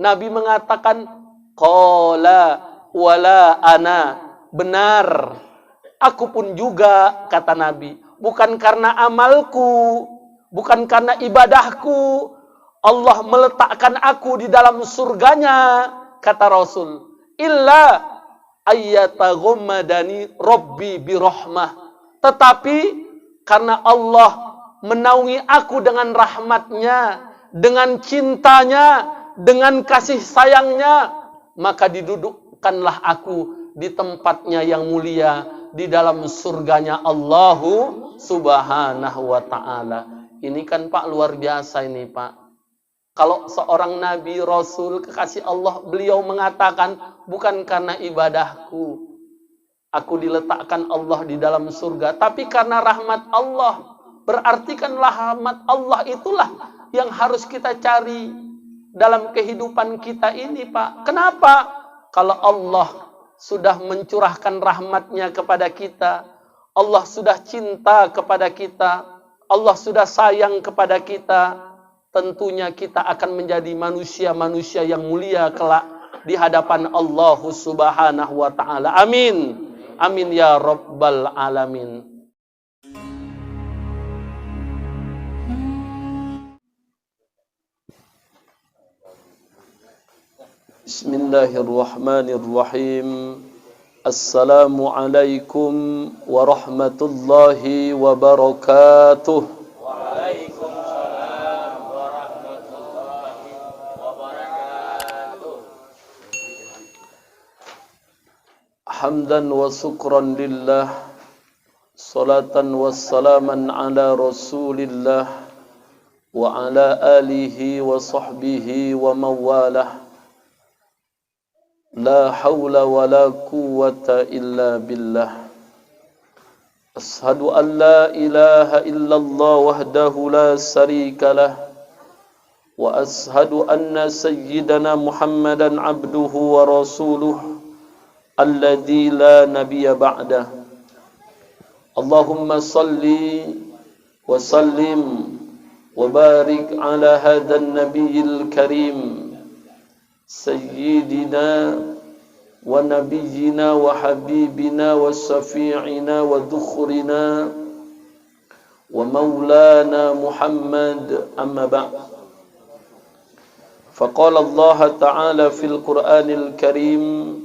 Nabi mengatakan, qala wala ana, benar, aku pun juga, kata Nabi, bukan karena amalku, bukan karena ibadahku, Allah meletakkan aku di dalam surganya, kata Rasul, illa ayyataghammadani rabbi birahmah, tetapi karena Allah menaungi aku dengan rahmatnya, dengan cintanya, dengan kasih sayangnya, maka didudukkanlah aku di tempatnya yang mulia, di dalam surganya Allahu subhanahu wa ta'ala. Ini kan Pak luar biasa ini Pak. Kalau seorang Nabi, Rasul, kekasih Allah, beliau mengatakan, bukan karena ibadahku aku diletakkan Allah di dalam surga, tapi karena rahmat Allah. Berarti kan rahmat Allah itulah yang harus kita cari dalam kehidupan kita ini Pak. Kenapa? Kalau Allah sudah mencurahkan rahmatnya kepada kita, Allah sudah cinta kepada kita, Allah sudah sayang kepada kita, tentunya kita akan menjadi manusia-manusia yang mulia kelak di hadapan Allah subhanahu wa ta'ala. Amin. Amin ya rabbal alamin. Bismillahirrahmanirrahim. Assalamualaikum warahmatullahi wabarakatuh. Hamdan wa syukran lillah, salatan wa salaman ala rasulillah, wa ala alihi wa sahbihi wa mawalah. La hawla wa la quwwata illa billah. Ashhadu an la ilaha illallah wahdahu la sharika lah, wa ashhadu anna sayyidana Muhammadan abduhu wa rasuluh alladzi la nabiyya ba'dah. Allahumma salli wa sallim wa barik ala hadzal nabiyil karim sayyidina wa nabiyyina wa habibina wa syafi'ina wa dhukhrina wa maulana Muhammad, amma ba'd. Faqala Allah ta'ala fil Qur'anil Karim,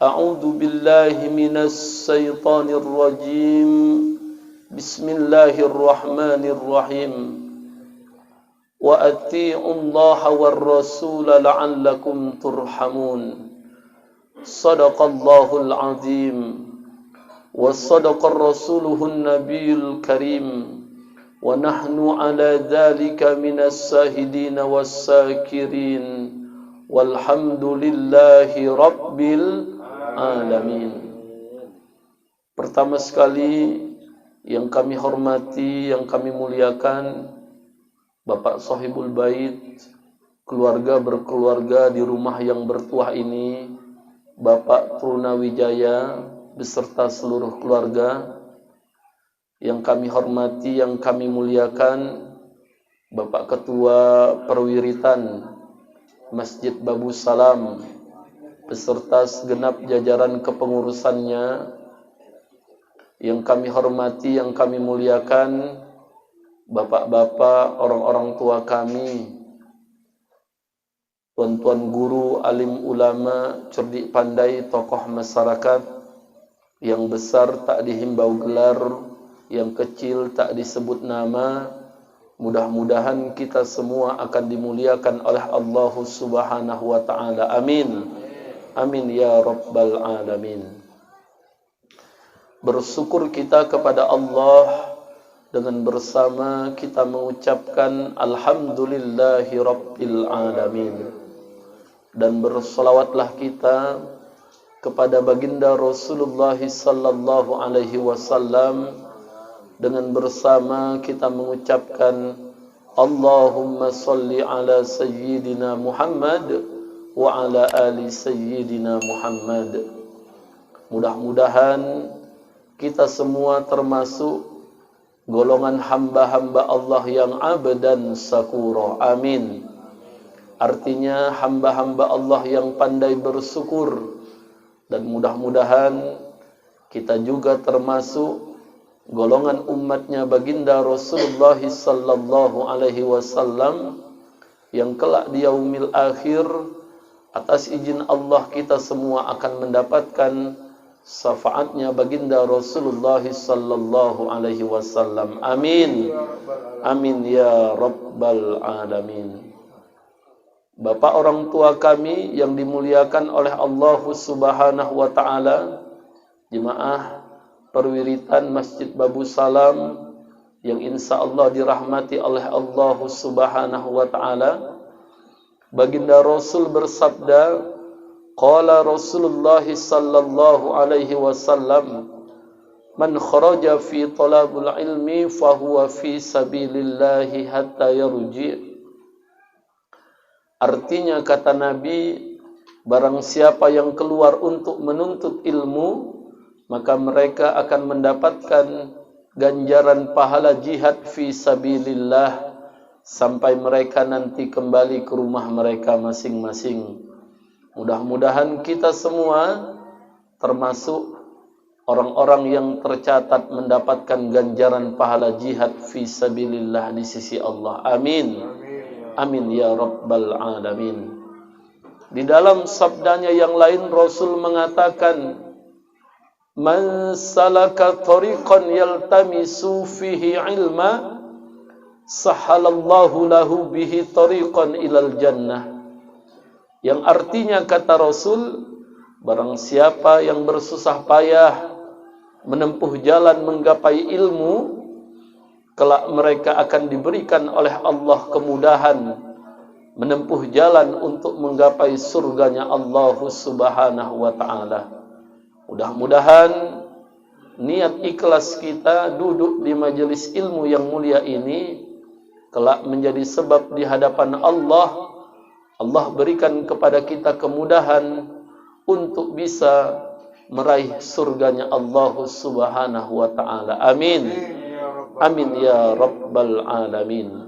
A'udzu billahi minas syaitonir rajim. Bismillahirrahmanirrahim. Wa atii'ullaha war rasula la'allakum turhamun. Shadaqallahul azim. Wa sadaqar rasuluhun nabiyul karim. Wa nahnu ala dzalika minas syahidin was syakirin. Walhamdulillahi rabbil alamin. Pertama sekali yang kami hormati, yang kami muliakan, Bapak Sahibul Bait, keluarga berkeluarga di rumah yang bertuah ini, Bapak Trunawijaya beserta seluruh keluarga. Yang kami hormati, yang kami muliakan, Bapak Ketua Perwiritan Masjid Babu Salam beserta segenap jajaran kepengurusannya. Yang kami hormati, yang kami muliakan, bapak-bapak, orang-orang tua kami, tuan-tuan guru, alim ulama, cerdik pandai, tokoh masyarakat, yang besar tak dihimbau gelar, yang kecil tak disebut nama. Mudah-mudahan kita semua akan dimuliakan oleh Allah subhanahu wa ta'ala. Amin. Amin ya rabbal alamin. Bersyukur kita kepada Allah dengan bersama kita mengucapkan alhamdulillahi rabbil alamin. Dan berselawatlah kita kepada baginda Rasulullah sallallahu alaihi wasallam dengan bersama kita mengucapkan Allahumma salli ala sayyidina Muhammad wa ala ali sayyidina Muhammad. Mudah-mudahan kita semua termasuk golongan hamba-hamba Allah yang abdan sakura. Amin. artinya hamba-hamba Allah yang pandai bersyukur. Dan mudah-mudahan kita juga termasuk golongan umatnya baginda Rasulullah sallallahu alaihi wasallam yang kelak di yaumil akhir atas izin Allah kita semua akan mendapatkan syafaatnya baginda Rasulullah sallallahu alaihi wasallam. Amin. Amin ya rabbal alamin. Bapak orang tua kami yang dimuliakan oleh Allah Subhanahu wa taala, jemaah perwiritan Masjid Babu Salam yang insya Allah dirahmati oleh Allah Subhanahu wa taala. Baginda Rasul bersabda, qala Rasulullah sallallahu alaihi wasallam, man kharaja fi talabul ilmi fahuwa fi sabilillahi hatta yarji'. Artinya kata Nabi, barang siapa yang keluar untuk menuntut ilmu, maka mereka akan mendapatkan ganjaran pahala jihad fi sabilillah sampai mereka nanti kembali ke rumah mereka masing-masing. Mudah-mudahan kita semua termasuk orang-orang yang tercatat mendapatkan ganjaran pahala jihad fi sabilillah di sisi Allah. Amin. Amin ya rabbal alamin. Di dalam sabdanya yang lain Rasul mengatakan, man salaka tariqan yaltamisu fihi ilma sahalallahu lahu bihi tariqan ilal jannah. Yang artinya kata Rasul, barang siapa yang bersusah payah menempuh jalan menggapai ilmu, kelak mereka akan diberikan oleh Allah kemudahan menempuh jalan untuk menggapai surganya Allah Subhanahu wa ta'ala. Mudah-mudahan niat ikhlas kita duduk di majelis ilmu yang mulia ini kelak menjadi sebab di hadapan Allah, Allah berikan kepada kita kemudahan untuk bisa meraih surganya Allah Subhanahu wa ta'ala. Amin. Amin ya rabbal alamin.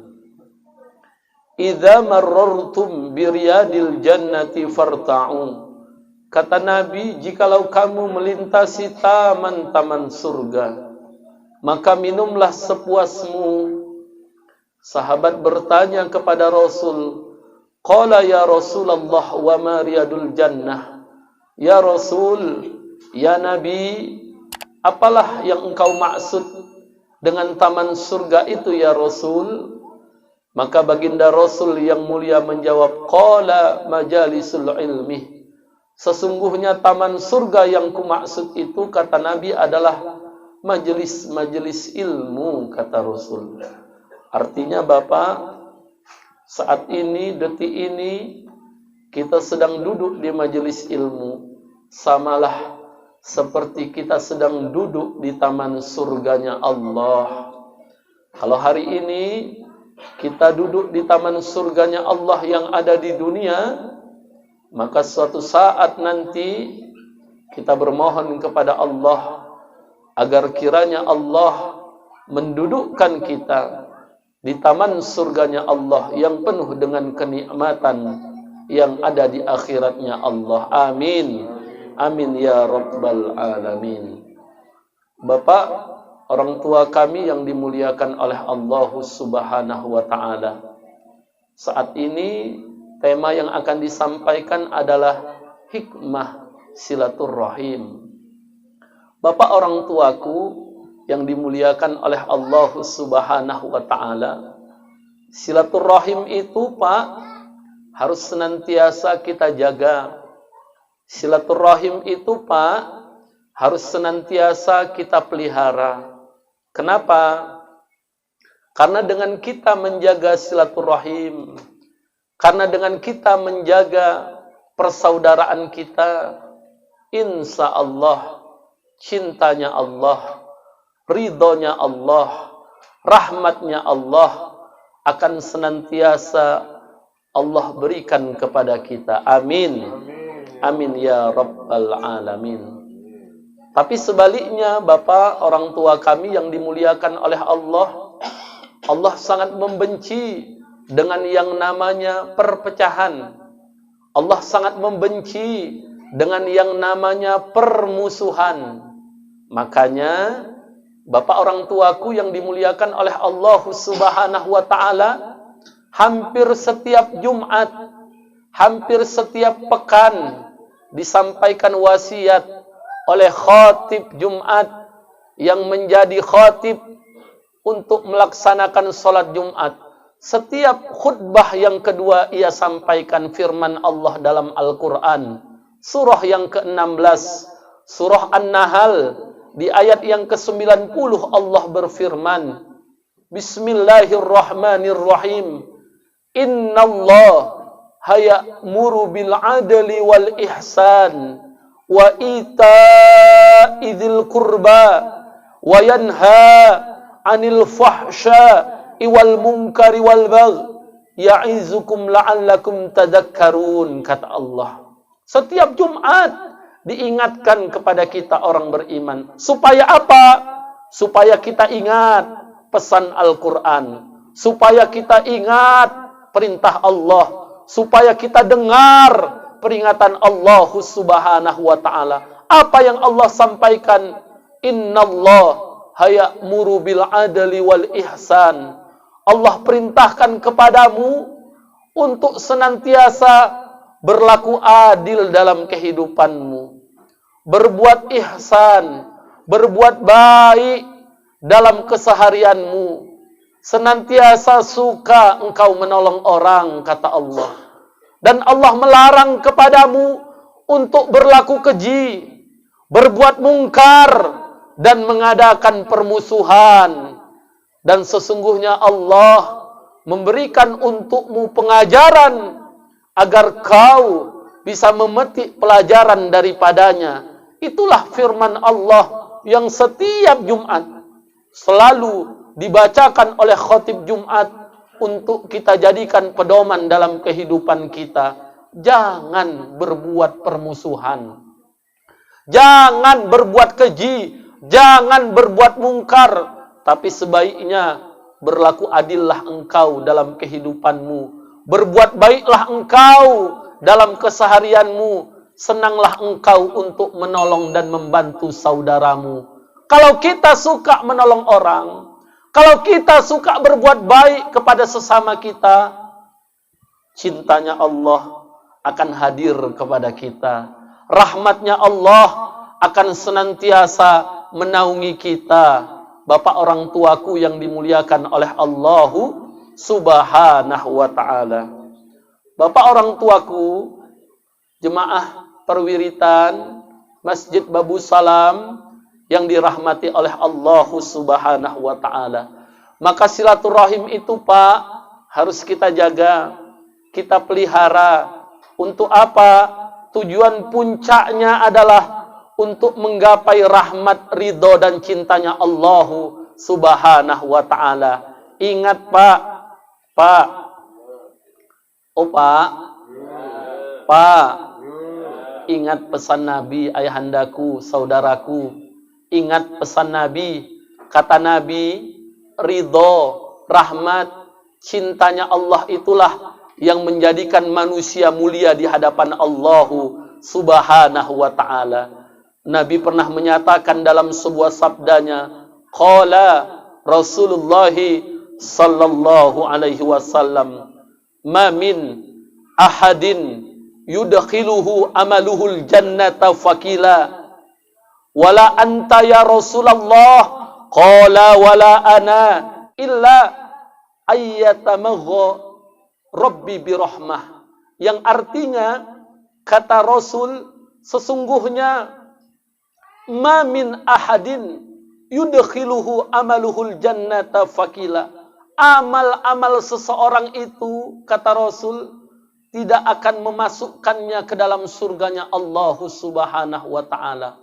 Idza marartum biriyadil jannati farta'u. Kata Nabi, jikalau kamu melintasi taman-taman surga, maka minumlah sepuasmu. Sahabat bertanya kepada Rasul, qala ya Rasulullah wa ma riyadul jannah? Ya Rasul, ya Nabi, apalah yang engkau maksud dengan taman surga itu ya Rasul? Maka baginda Rasul yang mulia menjawab, qala majalisul ilmi. Sesungguhnya taman surga yang kumaksud itu, kata Nabi, adalah majelis-majelis ilmu, kata Rasul. Artinya Bapak, saat ini, detik ini, kita sedang duduk di majelis ilmu, samalah seperti kita sedang duduk di taman surganya Allah. Kalau hari ini kita duduk di taman surganya Allah yang ada di dunia, maka suatu saat nanti kita bermohon kepada Allah agar kiranya Allah mendudukkan kita di taman surganya Allah yang penuh dengan kenikmatan yang ada di akhiratnya Allah. Amin. Amin ya rabbal alamin. Bapak, orang tua kami yang dimuliakan oleh Allah Subhanahu wa ta'ala, saat ini tema yang akan disampaikan adalah hikmah silaturrahim. Bapak orang tuaku yang dimuliakan oleh Allah Subhanahu wa ta'ala, silaturrahim itu Pak harus senantiasa kita jaga. Silaturrahim itu Pak harus senantiasa kita pelihara. Kenapa? Karena dengan kita menjaga silaturrahim, karena dengan kita menjaga persaudaraan kita, insya Allah cintanya Allah, ridhonya Allah, rahmatnya Allah akan senantiasa Allah berikan kepada kita. Amin. Amin ya rabbal alamin. Tapi sebaliknya Bapak orang tua kami yang dimuliakan oleh Allah, Allah sangat membenci dengan yang namanya perpecahan. Allah sangat membenci dengan yang namanya permusuhan. Makanya, Bapak orang tuaku yang dimuliakan oleh Allah Subhanahu wa Ta'ala, hampir setiap Jumat, hampir setiap pekan disampaikan wasiat oleh khatib Jumat yang menjadi khatib untuk melaksanakan sholat Jumat. Setiap khutbah yang kedua ia sampaikan firman Allah dalam Al-Quran. Surah yang ke-16, surah An-Nahl, di ayat yang ke-90 Allah berfirman, Bismillahirrahmanirrahim. Innallah ya'muru bil adli wal ihsan wa ita'i dzil qurba wa yanha 'anil fahsya'i wal munkari wal baghi ya'izukum la'allakum tadhakkarun, kata Allah. Setiap Jumat diingatkan kepada kita orang beriman. Supaya apa? Supaya kita ingat pesan Al-Quran. Supaya kita ingat perintah Allah. Supaya kita dengar peringatan Allah Subhanahu wa Ta'ala. Apa yang Allah sampaikan? Innallaha ya'muru bil adli wal ihsan. Allah perintahkan kepadamu untuk senantiasa berlaku adil dalam kehidupanmu, berbuat ihsan, berbuat baik dalam keseharianmu, senantiasa suka engkau menolong orang, kata Allah. Dan Allah melarang kepadamu untuk berlaku keji, berbuat mungkar, dan mengadakan permusuhan. Dan sesungguhnya Allah memberikan untukmu pengajaran agar kau bisa memetik pelajaran daripadanya. Itulah firman Allah yang setiap Jumat selalu dibacakan oleh khatib Jumat untuk kita jadikan pedoman dalam kehidupan kita. Jangan berbuat permusuhan, jangan berbuat keji, jangan berbuat mungkar, tapi sebaiknya berlaku adillah engkau dalam kehidupanmu. Berbuat baiklah engkau dalam keseharianmu. Senanglah engkau untuk menolong dan membantu saudaramu. Kalau kita suka menolong orang, kalau kita suka berbuat baik kepada sesama kita, cintanya Allah akan hadir kepada kita. Rahmatnya Allah akan senantiasa menaungi kita. Bapak orang tuaku yang dimuliakan oleh Allah Subhanahu wa Ta'ala. Bapak orang tuaku, jemaah perwiritan Masjid Babu Salam yang dirahmati oleh Allah Subhanahu wa Ta'ala. Maka silaturahim itu, Pak, harus kita jaga, kita pelihara. Untuk apa? Tujuan puncaknya adalah untuk menggapai rahmat, ridho dan cintanya Allah Subhanahu wa Ta'ala. Ingat, Pak. Pak, ingat pesan Nabi, ayahandaku, saudaraku. Ingat pesan Nabi. Kata Nabi, ridho, rahmat, cintanya Allah itulah yang menjadikan manusia mulia di hadapan Allah Subhanahu wa Ta'ala. Nabi pernah menyatakan dalam sebuah sabdanya, qala Rasulullah sallallahu alaihi wasallam, ma min ahadin yudkhiluhu amaluhul jannata fakila wala anta ya Rasulullah, qala wala ana illa ayyatamagha rabbi birahmah. Yang artinya, kata Rasul, sesungguhnya ma min ahadin yudkhiluhu amaluhul jannata fakila. Amal-amal seseorang itu, kata Rasul, tidak akan memasukkannya ke dalam surganya Allah Subhanahu wa Ta'ala.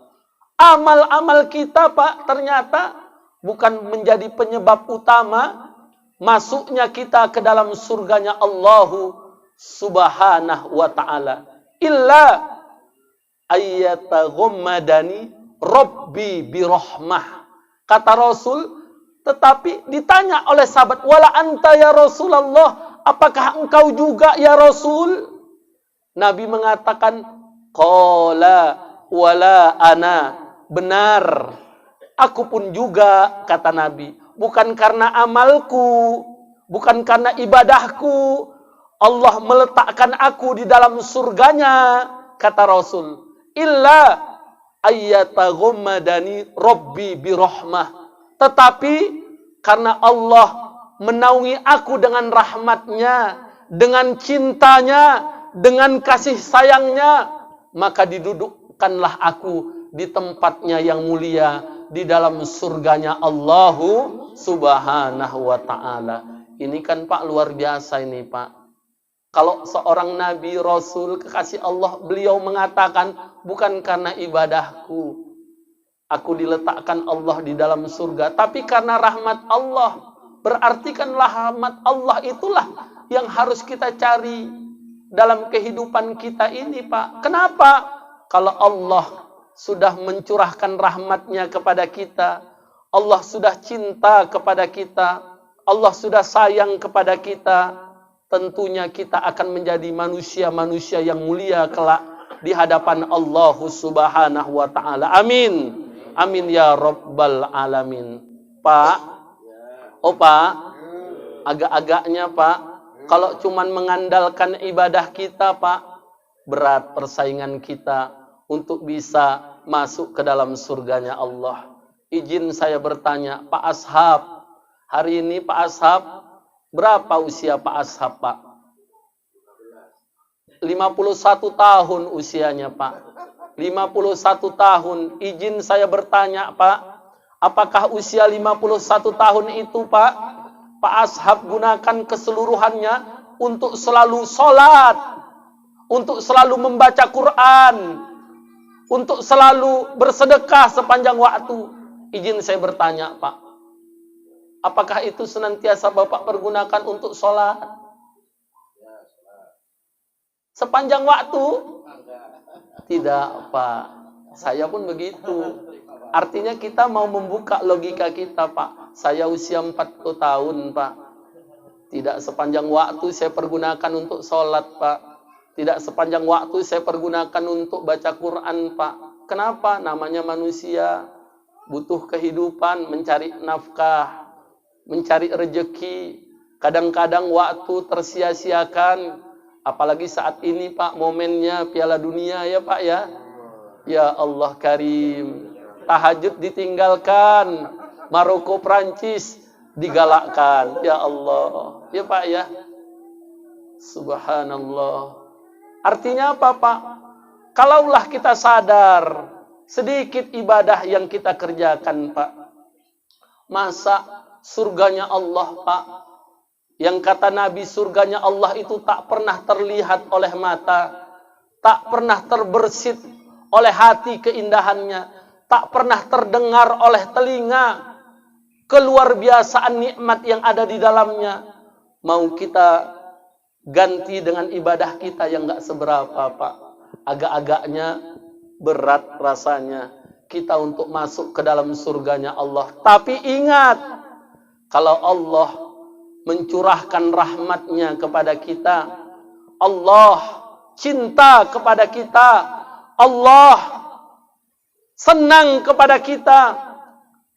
Amal-amal kita, Pak, ternyata bukan menjadi penyebab utama masuknya kita ke dalam surganya Allah Subhanahu wa Ta'ala. Illa ayyataghammadani Rabbi birahmah. Kata Rasul, tetapi ditanya oleh sahabat, wala anta ya Rasulullah, apakah engkau juga ya Rasul? Nabi mengatakan, qala wala ana. Benar, aku pun juga, kata Nabi. Bukan karena amalku, bukan karena ibadahku, Allah meletakkan aku di dalam surganya, kata Rasul. Illa ayyataghammadani Rabbi birahmah. Tetapi karena Allah menaungi aku dengan rahmatnya, dengan cintanya, dengan kasih sayangnya, maka didudukkanlah aku di tempatnya yang mulia, di dalam surganya Allahu subhanahu wa ta'ala. Ini kan Pak luar biasa ini Pak. Kalau seorang Nabi, Rasul, kekasih Allah, beliau mengatakan, bukan karena ibadahku, aku diletakkan Allah di dalam surga, tapi karena rahmat Allah. Berarti kan rahmat Allah itulah yang harus kita cari dalam kehidupan kita ini Pak. Kenapa? Kalau Allah sudah mencurahkan rahmatnya kepada kita, Allah sudah cinta kepada kita, Allah sudah sayang kepada kita, tentunya kita akan menjadi manusia-manusia yang mulia kelak di hadapan Allah subhanahu wa ta'ala. Amin. Amin ya rabbal alamin. Pak, oh Pak, agak-agaknya Pak, kalau cuman mengandalkan ibadah kita Pak, berat persaingan kita untuk bisa masuk ke dalam surganya Allah. Izin saya bertanya, Pak Ashab, hari ini Pak Ashab, berapa usia Pak Ashab Pak? 51 tahun usianya Pak. 51 tahun. Izin saya bertanya Pak, apakah usia 51 tahun itu Pak, Pak Ashab gunakan keseluruhannya untuk selalu sholat, untuk selalu membaca Quran, untuk selalu bersedekah sepanjang waktu? Izin saya bertanya Pak, apakah itu senantiasa Bapak pergunakan untuk sholat? Sepanjang waktu? Tidak Pak, saya pun begitu. Artinya kita mau membuka logika kita Pak. Saya usia 40 tahun Pak. Tidak sepanjang waktu saya pergunakan untuk sholat Pak. Tidak sepanjang waktu saya pergunakan untuk baca Quran Pak. Kenapa? Namanya manusia, butuh kehidupan, mencari nafkah, mencari rezeki. Kadang-kadang waktu tersia-siakan. Apalagi saat ini Pak, momennya Piala Dunia ya Pak ya. Ya Allah Karim. Tahajud ditinggalkan. Maroko Prancis digalakkan. Ya Allah. Ya Pak ya. Subhanallah. Artinya apa Pak? Kalaulah kita sadar sedikit ibadah yang kita kerjakan Pak, masa surganya Allah Pak, yang kata Nabi surganya Allah itu tak pernah terlihat oleh mata, tak pernah terbersit oleh hati keindahannya, tak pernah terdengar oleh telinga keluar biasaan nikmat yang ada di dalamnya. Mau kita ganti dengan ibadah kita yang gak seberapa Pak, agak-agaknya berat rasanya kita untuk masuk ke dalam surganya Allah. Tapi ingat, kalau Allah mencurahkan rahmatnya kepada kita, Allah cinta kepada kita, Allah senang kepada kita,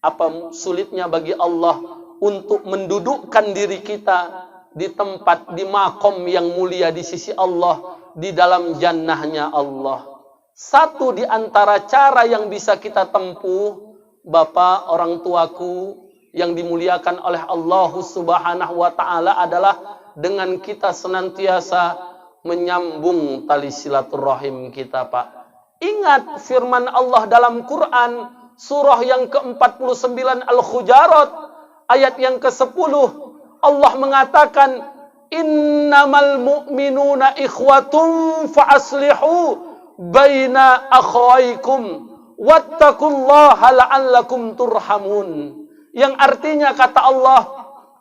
apa sulitnya bagi Allah untuk mendudukkan diri kita di tempat, di makom yang mulia di sisi Allah, di dalam jannahnya Allah. Satu di antara cara yang bisa kita tempuh, Bapak, orang tuaku yang dimuliakan oleh Allah subhanahu wa ta'ala, adalah dengan kita senantiasa menyambung tali silaturahim kita Pak. Ingat firman Allah dalam Quran, surah yang ke-49 Al-Hujarat, ayat yang ke-10, Allah mengatakan, innamal mu'minuna ikhwatum fa'aslihu baina akhawaikum wattaqullaha la'allakum turhamun. Yang artinya kata Allah,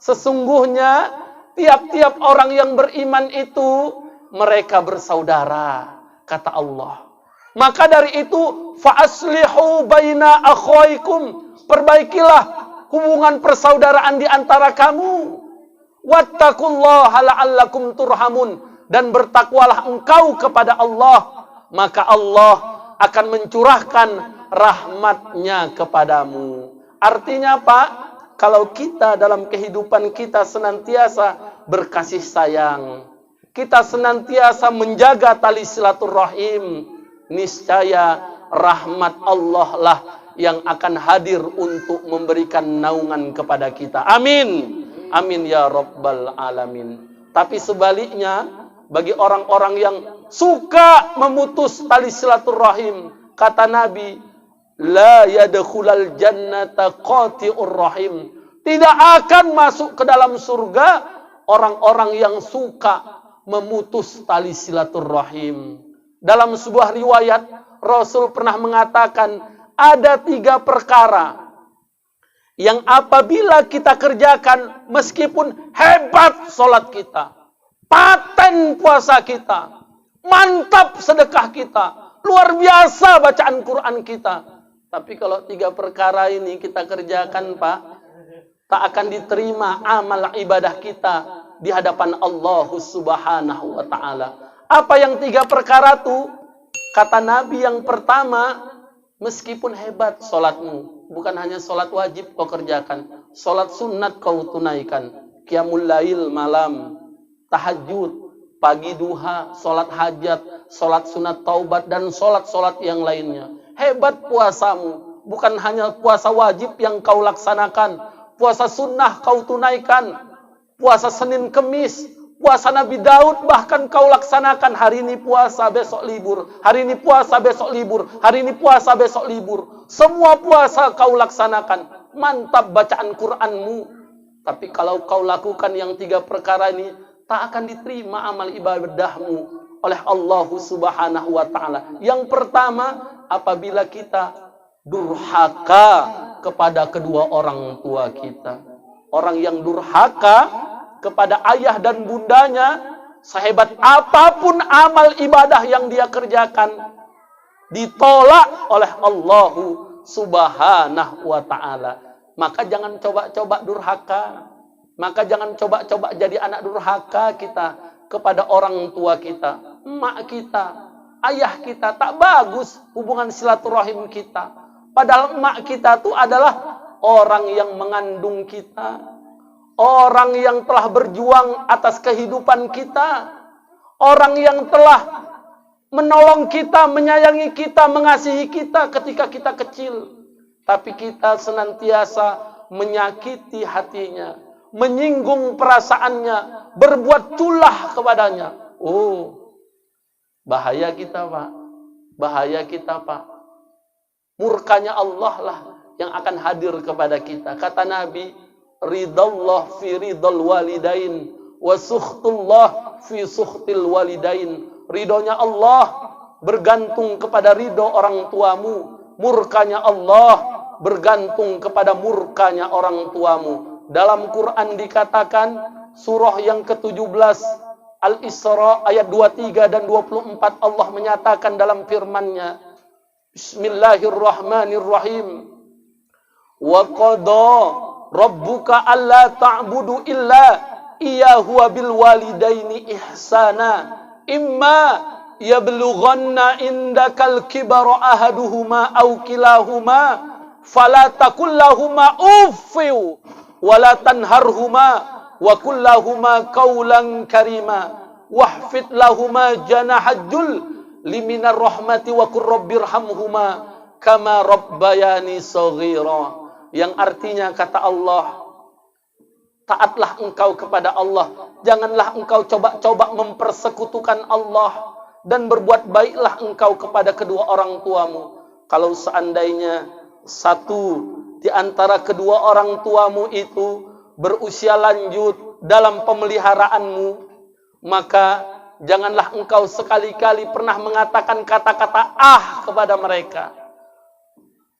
sesungguhnya tiap-tiap orang yang beriman itu mereka bersaudara, kata Allah. Maka dari itu fa'aslihu baina akhawaikum, perbaikilah hubungan persaudaraan di antara kamu. Wattaqullaha la'allakum turhamun, dan bertakwalah engkau kepada Allah, maka Allah akan mencurahkan rahmatnya kepadamu. Artinya apa? Kalau kita dalam kehidupan kita senantiasa berkasih sayang, kita senantiasa menjaga tali silaturahim, niscaya rahmat Allah lah yang akan hadir untuk memberikan naungan kepada kita. Amin. Amin ya rabbal alamin. Tapi sebaliknya, bagi orang-orang yang suka memutus tali silaturahim, kata Nabi, la yadkhulal jannata qati'ur rahim. Tidak akan masuk ke dalam surga orang-orang yang suka memutus tali silaturahim. Dalam sebuah riwayat, Rasul pernah mengatakan, ada 3 perkara yang apabila kita kerjakan, meskipun hebat sholat kita, paten puasa kita, mantap sedekah kita, luar biasa bacaan Quran kita, tapi kalau 3 perkara ini kita kerjakan, Pak, tak akan diterima amal ibadah kita di hadapan Allah Subhanahu wa ta'ala. Apa yang 3 perkara itu? Kata Nabi, yang pertama, meskipun hebat sholatmu, bukan hanya sholat wajib kau kerjakan, sholat sunat kau tunaikan, qiyamul lail malam, tahajud, pagi duha, sholat hajat, sholat sunat taubat, dan sholat-sholat yang lainnya. Hebat puasamu, bukan hanya puasa wajib yang kau laksanakan, puasa sunnah kau tunaikan, puasa Senin Kemis, puasa Nabi Daud bahkan kau laksanakan. Hari ini puasa, besok libur. Hari ini puasa, besok libur. Hari ini puasa, besok libur. Semua puasa kau laksanakan. Mantap bacaan Qur'anmu. Tapi kalau kau lakukan yang 3 perkara ini, tak akan diterima amal ibadahmu oleh Allah Subhanahu wa ta'ala. Yang pertama, apabila kita durhaka kepada kedua orang tua kita. Orang yang durhaka kepada ayah dan bundanya, sehebat apapun amal ibadah yang dia kerjakan, ditolak oleh Allah Subhanahu wa ta'ala. Maka jangan coba-coba durhaka. Maka jangan coba-coba jadi anak durhaka kita kepada orang tua kita, emak kita, ayah kita. Tak bagus hubungan silaturahim kita. Padahal emak kita itu adalah orang yang mengandung kita, orang yang telah berjuang atas kehidupan kita, orang yang telah menolong kita, menyayangi kita, mengasihi kita ketika kita kecil. Tapi kita senantiasa menyakiti hatinya, menyinggung perasaannya, berbuat culah kepadanya. Oh, bahaya kita, Pak. Bahaya kita, Pak. Murkanya Allah lah yang akan hadir kepada kita. Kata Nabi, ridallah fi ridal walidain wa sukhtullah fi sukhtil walidain. Ridhonya Allah bergantung kepada ridho orang tuamu, murkanya Allah bergantung kepada murkanya orang tuamu. Dalam Quran dikatakan, surah yang ke-17 Al-Isra ayat 23 dan 24, Allah menyatakan dalam firman-Nya, Bismillahirrahmanirrahim, wa qada rabbuka alla ta'budu illa iyyahu bil walidaini ihsana imma yablughanna indakal kibara ahaduhuma aw kilahuma fala taqul lahumā uffin wa la tanharhumā wa qul lahumā qawlan karīmā wahfid lahumā janahal liminar rahmati wa qur rabbirhamhumā kama rabbayani shaghira. Yang artinya, kata Allah, taatlah engkau kepada Allah, janganlah engkau coba-coba mempersekutukan Allah, dan berbuat baiklah engkau kepada kedua orang tuamu. Kalau seandainya satu di antara kedua orang tuamu itu berusia lanjut dalam pemeliharaanmu, maka janganlah engkau sekali-kali pernah mengatakan kata-kata kepada mereka.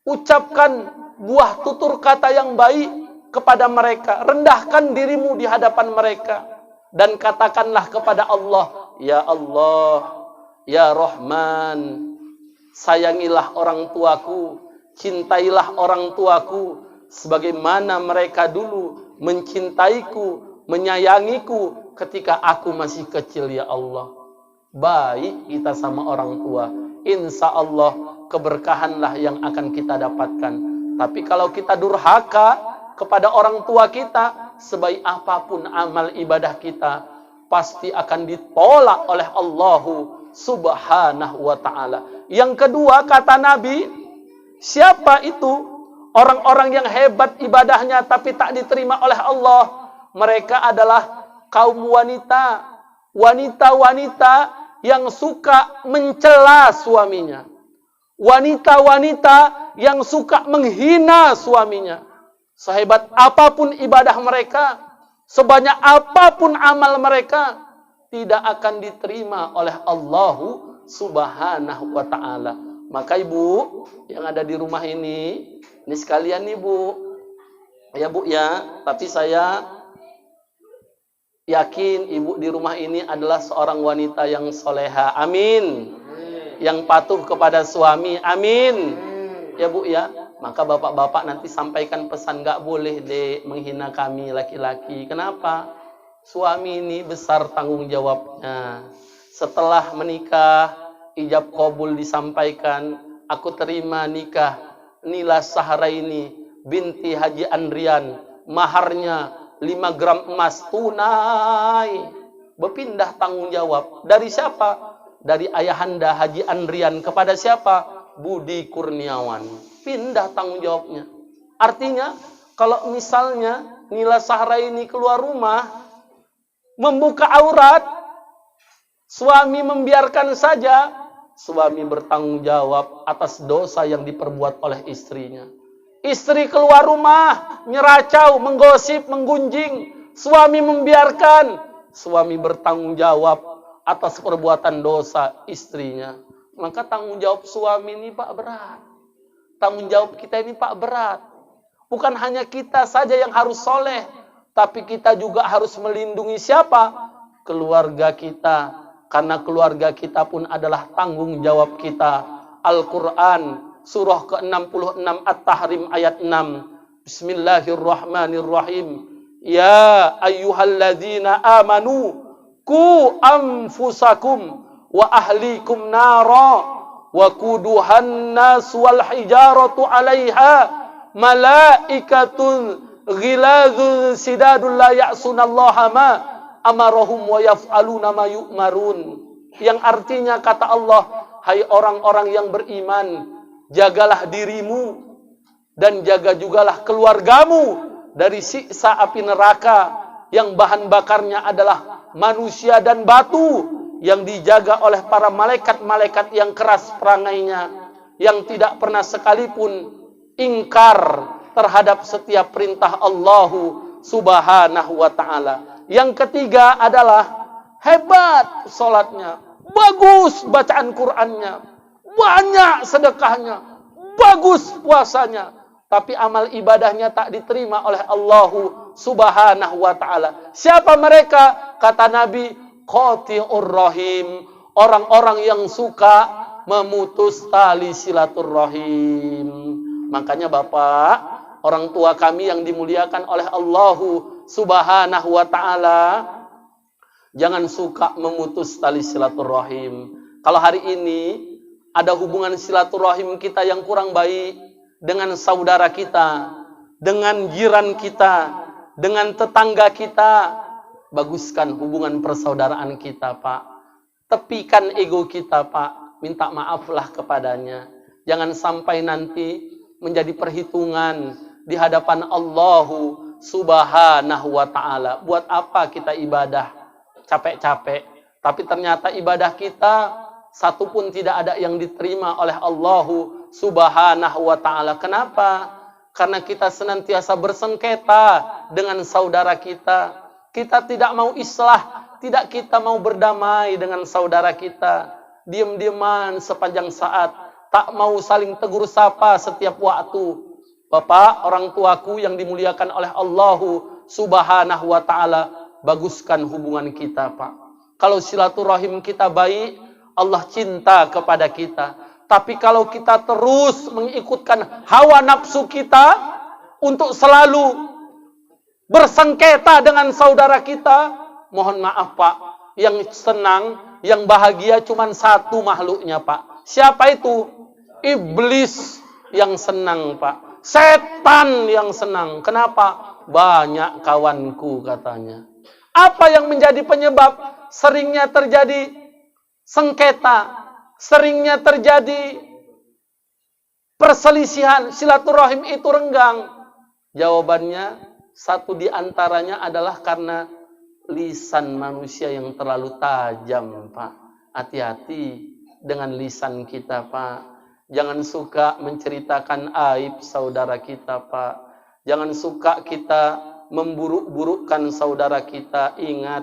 Ucapkan buah tutur kata yang baik kepada mereka. Rendahkan dirimu di hadapan mereka. Dan katakanlah kepada Allah, Ya Allah, Ya Rahman, sayangilah orang tuaku, cintailah orang tuaku sebagaimana mereka dulu mencintaiku, menyayangiku ketika aku masih kecil ya Allah. Baik kita sama orang tua, insya Allah keberkahanlah yang akan kita dapatkan. Tapi kalau kita durhaka kepada orang tua kita, sebaik apapun amal ibadah kita, pasti akan ditolak oleh Allah Subhanahu wa ta'ala. Yang kedua, kata Nabi, siapa itu orang-orang yang hebat ibadahnya tapi tak diterima oleh Allah? Mereka adalah kaum wanita, wanita-wanita yang suka mencela suaminya, wanita-wanita yang suka menghina suaminya. Sehebat apapun ibadah mereka, sebanyak apapun amal mereka, tidak akan diterima oleh Allah Subhanahu wa ta'ala. Maka ibu yang ada di rumah ini sekalian nih bu, ya bu ya, tapi saya yakin ibu di rumah ini adalah seorang wanita yang soleha, amin. Yang patuh kepada suami, amin. Ya bu ya, maka bapak-bapak nanti sampaikan pesan, gak boleh deh menghina kami laki-laki. Kenapa? Suami ini besar tanggung jawabnya. Setelah menikah, ijab qabul disampaikan, aku terima nikah Nila Sahraini binti Haji Andrian, maharnya 5 gram emas tunai. Berpindah tanggung jawab. Dari siapa? Dari ayahanda Haji Andrian kepada siapa? Budi Kurniawan. Pindah tanggung jawabnya. Artinya, kalau misalnya Nila Sahraini keluar rumah, membuka aurat, suami membiarkan saja, suami bertanggung jawab atas dosa yang diperbuat oleh istrinya. Istri keluar rumah, nyeracau, menggosip, menggunjing, suami membiarkan, suami bertanggung jawab atas perbuatan dosa istrinya. Maka tanggung jawab suami ini Pak berat. Tanggung jawab kita ini Pak berat. Bukan hanya kita saja yang harus soleh, tapi kita juga harus melindungi siapa? Keluarga kita. Karena keluarga kita pun adalah tanggung jawab kita. Al-Quran surah ke-66 At-Tahrim ayat 6. Bismillahirrahmanirrahim. Ya ayyuhalladzina amanu ku anfusakum wa ahlikum nara wa kuduhan nas wal hijaratu 'alaiha malaikatun ghilazun sidadul la ya'sunallaha ma amarahum wa yaf'aluna ma yu'marun. Yang artinya kata Allah, hai orang-orang yang beriman, jagalah dirimu dan jaga jugalah keluargamu dari siksa api neraka yang bahan bakarnya adalah manusia dan batu, yang dijaga oleh para malaikat-malaikat yang keras perangainya, yang tidak pernah sekalipun ingkar terhadap setiap perintah Allah Subhanahu wa ta'ala. Yang ketiga adalah hebat sholatnya, bagus bacaan Qur'annya, banyak sedekahnya, bagus puasanya, tapi amal ibadahnya tak diterima oleh Allah Subhanahu wa ta'ala. Siapa mereka? Kata Nabi, qati'ur rahim, orang-orang yang suka memutus tali silaturrahim. Makanya Bapak, orang tua kami yang dimuliakan oleh Allah Subhanahu wa ta'ala, jangan suka memutus tali silaturahim. Kalau hari ini ada hubungan silaturahim kita yang kurang baik dengan saudara kita, dengan jiran kita, dengan tetangga kita, baguskan hubungan persaudaraan kita Pak. Tepikan ego kita Pak, minta maaflah kepadanya. Jangan sampai nanti menjadi perhitungan di hadapan Allah Subhanahu wa ta'ala. Buat apa kita ibadah capek-capek, tapi ternyata ibadah kita satu pun tidak ada yang diterima oleh Allah Subhanahu wa ta'ala. Kenapa? Karena kita senantiasa bersengketa dengan saudara kita. Kita tidak mau islah, tidak kita mau berdamai dengan saudara kita. Diam-diaman sepanjang saat, tak mau saling tegur sapa setiap waktu. Bapak, orang tuaku yang dimuliakan oleh Allah Subhanahu wa ta'ala, baguskan hubungan kita Pak. Kalau silaturahim kita baik, Allah cinta kepada kita. Tapi kalau kita terus mengikutkan hawa nafsu kita untuk selalu bersengketa dengan saudara kita. Mohon maaf Pak, yang senang, yang bahagia cuma satu makhluknya Pak. Siapa itu? Iblis yang senang Pak. Setan yang senang. Kenapa? Banyak kawanku katanya. Apa yang menjadi penyebab seringnya terjadi sengketa, seringnya terjadi perselisihan, silaturahim itu renggang? Jawabannya, satu di antaranya adalah karena lisan manusia yang terlalu tajam, Pak. Hati-hati dengan lisan kita, Pak. Jangan suka menceritakan aib saudara kita, Pak. Jangan suka kita memburuk-burukkan saudara kita. Ingat,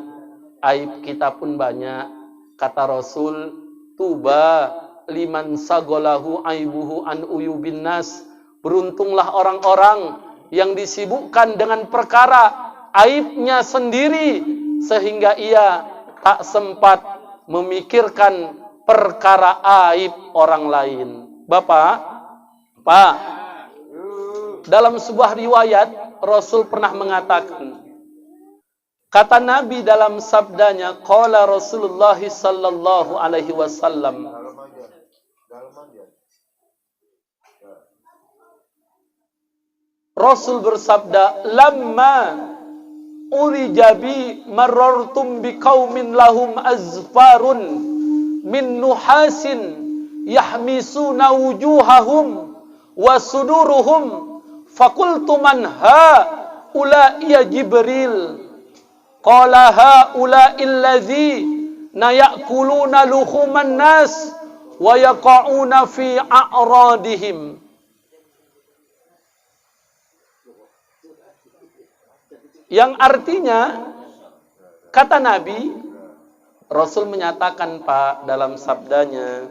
aib kita pun banyak. Kata Rasul, tuba liman sagolahu aibuhu an uyubin nas. Beruntunglah orang-orang yang disibukkan dengan perkara aibnya sendiri, sehingga ia tak sempat memikirkan perkara aib orang lain. Bapak, Pak, dalam sebuah riwayat Rasul pernah mengatakan, kata Nabi dalam sabdanya, qala Rasulullah sallallahu alaihi wasallam, Rasul bersabda, lamma urijabi marartum biqaumin lahum azfarun min nuhasin yahmisuna wujuhahum wa suduruhum faqultu man haula ya Jibril qala haula allazi nayakuluna luhuman nas wa yaqauna fi a'radihim. Yang artinya, kata Nabi, Rasul menyatakan Pak dalam sabdanya,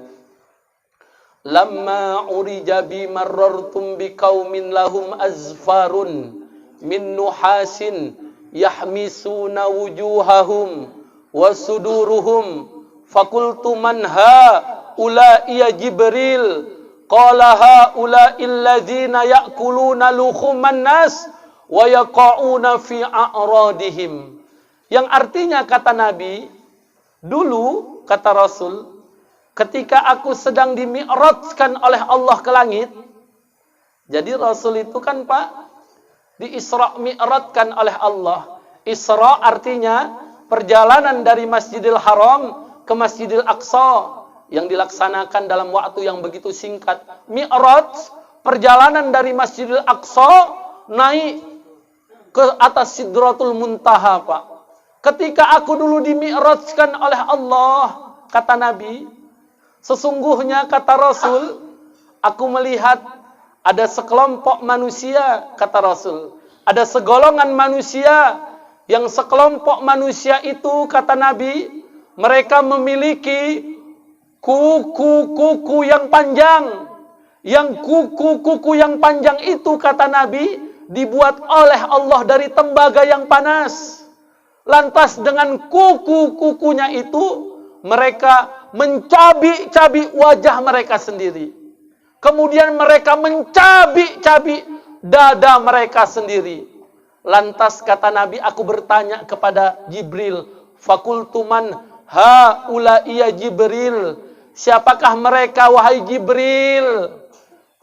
lamma urijabi marartum biqaumin lahum azfarun min nuhasin yahmisuna wujuhahum wa suduruhum faqultu man haula ya Jibril qala haula alladzina ya'kuluna luhuman nas wa yaqauna fi a'radihim. Yang artinya, kata Nabi, dulu kata Rasul, ketika aku sedang dimi'rajkan oleh Allah ke langit. Jadi Rasul itu kan Pak, di Isra mi'rajkan oleh Allah. Isra artinya perjalanan dari Masjidil Haram ke Masjidil Aqsa yang dilaksanakan dalam waktu yang begitu singkat. Mi'raj, perjalanan dari Masjidil Aqsa naik ke atas Sidratul Muntaha, Pak. Ketika aku dulu dimi'rajkan oleh Allah, kata Nabi, sesungguhnya kata Rasul, aku melihat ada sekelompok manusia, kata Rasul, ada segolongan manusia, yang sekelompok manusia itu, kata Nabi, mereka memiliki kuku-kuku yang panjang. Yang kuku-kuku yang panjang itu, kata Nabi, dibuat oleh Allah dari tembaga yang panas. Lantas dengan kuku-kukunya itu, mereka mencabik-cabik wajah mereka sendiri. Kemudian mereka mencabik-cabik dada mereka sendiri. Lantas kata Nabi, aku bertanya kepada Jibril, fakultu man haula ya Jibril, siapakah mereka wahai Jibril?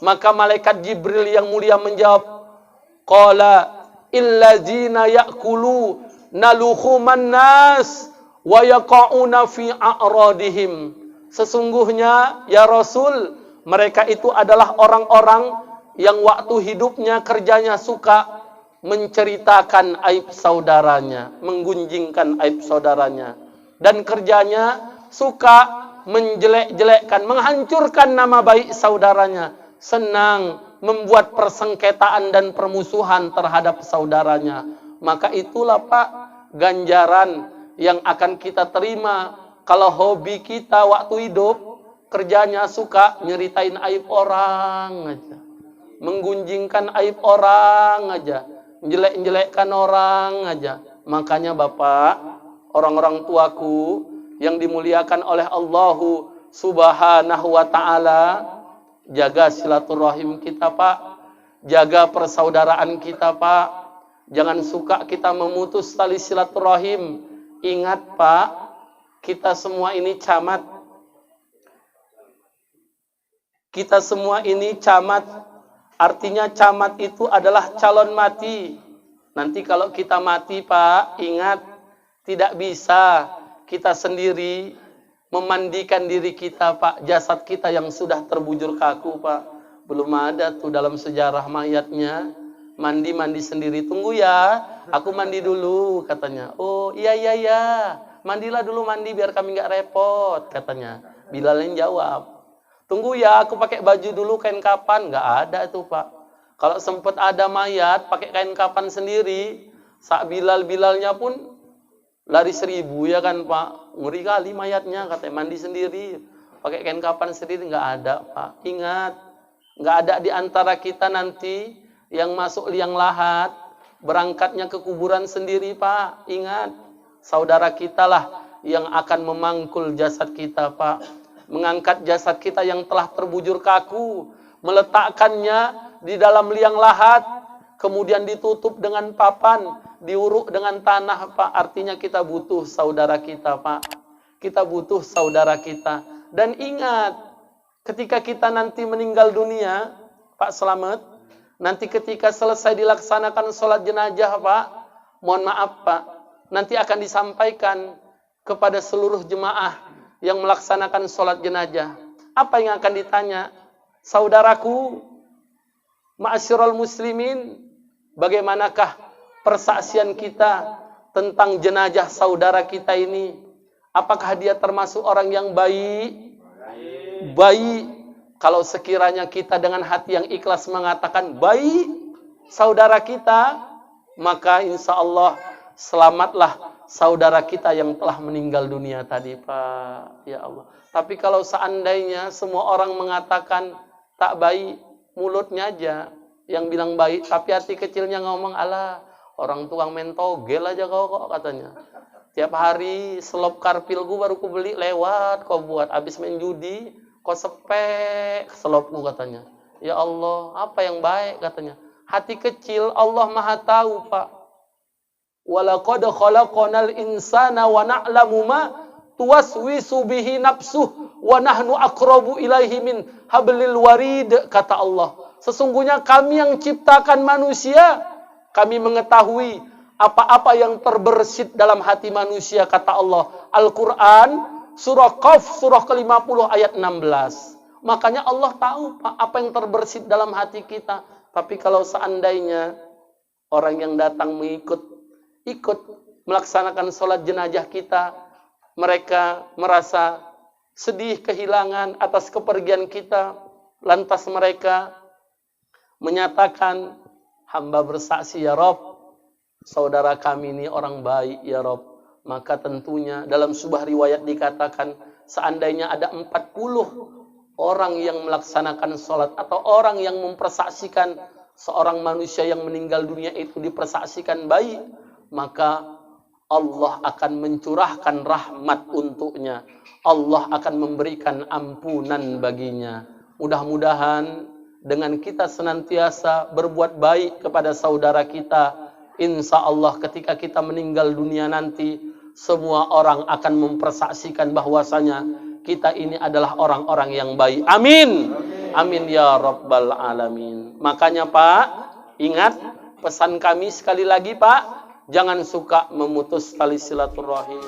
Maka malaikat Jibril yang mulia menjawab, qala illazina ya'kulu naluhuman nas wa yaqauna fi a'radihim. Sesungguhnya ya Rasul, mereka itu adalah orang-orang yang waktu hidupnya kerjanya suka menceritakan aib saudaranya, menggunjingkan aib saudaranya, dan kerjanya suka menjelek-jelekkan, menghancurkan nama baik saudaranya, senang membuat persengketaan dan permusuhan terhadap saudaranya. Maka itulah Pak, ganjaran yang akan kita terima kalau hobi kita waktu hidup kerjanya suka nyeritain aib orang aja, menggunjingkan aib orang aja, menjelek-jelekkan orang aja. Makanya Bapak, orang-orang tuaku yang dimuliakan oleh Allah Subhanahu wa ta'ala, jaga silaturahim kita Pak, jaga persaudaraan kita Pak, Jangan suka kita memutus tali silaturahim. Ingat Pak, kita semua ini camat. Kita semua ini camat. Artinya camat itu adalah calon mati. Nanti kalau kita mati Pak, ingat, tidak bisa kita sendiri memandikan diri kita Pak. Jasad kita yang sudah terbujur kaku Pak. Belum ada tuh dalam sejarah mayatnya. Mandi sendiri. Tunggu ya, aku mandi dulu katanya. Oh iya, mandilah dulu mandi biar kami nggak repot katanya. Bilal yang jawab. Tunggu ya, aku pakai baju dulu kain kapan. Nggak ada itu Pak. Kalau sempat ada mayat pakai kain kapan sendiri, sak Bilalnya pun lari 1000 ya kan Pak. Ngeri kali mayatnya katanya, mandi sendiri. Pakai kain kapan sendiri, nggak ada Pak. Ingat, nggak ada di antara kita nanti yang masuk liang lahat, berangkatnya ke kuburan sendiri Pak. Ingat, saudara kita lah yang akan memangkul jasad kita Pak. Mengangkat jasad kita yang telah terbujur kaku, meletakkannya di dalam liang lahat, kemudian ditutup dengan papan, diuruk dengan tanah Pak. Artinya kita butuh saudara kita Pak. Kita butuh saudara kita. Dan ingat, ketika kita nanti meninggal dunia, Pak Slamet, nanti ketika selesai dilaksanakan sholat jenazah Pak, mohon maaf Pak, nanti akan disampaikan kepada seluruh jemaah yang melaksanakan sholat jenazah. Apa yang akan ditanya? Saudaraku, ma'asyiral muslimin, bagaimanakah persaksian kita tentang jenazah saudara kita ini? Apakah dia termasuk orang yang baik? Baik. Kalau sekiranya kita dengan hati yang ikhlas mengatakan baik saudara kita, maka insya Allah selamatlah saudara kita yang telah meninggal dunia tadi Pak. Ya Allah. Tapi kalau seandainya semua orang mengatakan tak baik, mulutnya aja yang bilang baik, tapi hati kecilnya ngomong, alah orang tukang mentogel aja kok katanya. Tiap hari selop karpilku baru ku beli lewat kau buat, habis main judi kau sepek selopku katanya. Ya Allah, apa yang baik katanya. Hati kecil Allah Maha tahu Pak. Walaqad khalaqnal insana wa na'lamu ma tuwaswisu bihi nafsuh wa nahnu aqrabu ilaihi min hablil warid, kata Allah. Sesungguhnya kami yang ciptakan manusia, kami mengetahui apa-apa yang terbersit dalam hati manusia, kata Allah. Al-Quran Surah Qaf, surah ke-50 ayat 16. Makanya Allah tahu Pak, apa yang terbersit dalam hati kita. Tapi kalau seandainya orang yang datang ikut melaksanakan sholat jenazah kita, mereka merasa sedih, kehilangan atas kepergian kita, lantas mereka menyatakan, hamba bersaksi ya Rob, saudara kami ini orang baik ya Rob. Maka tentunya dalam sebuah riwayat dikatakan, seandainya ada 40 orang yang melaksanakan sholat atau orang yang mempersaksikan seorang manusia yang meninggal dunia itu dipersaksikan baik, maka Allah akan mencurahkan rahmat untuknya. Allah akan memberikan ampunan baginya. Mudah-mudahan dengan kita senantiasa berbuat baik kepada saudara kita, insya Allah ketika kita meninggal dunia nanti, semua orang akan mempersaksikan bahwasanya kita ini adalah orang-orang yang baik. Amin. Amin ya Rabbal Alamin. Makanya Pak, ingat pesan kami sekali lagi Pak, jangan suka memutus tali silaturahim.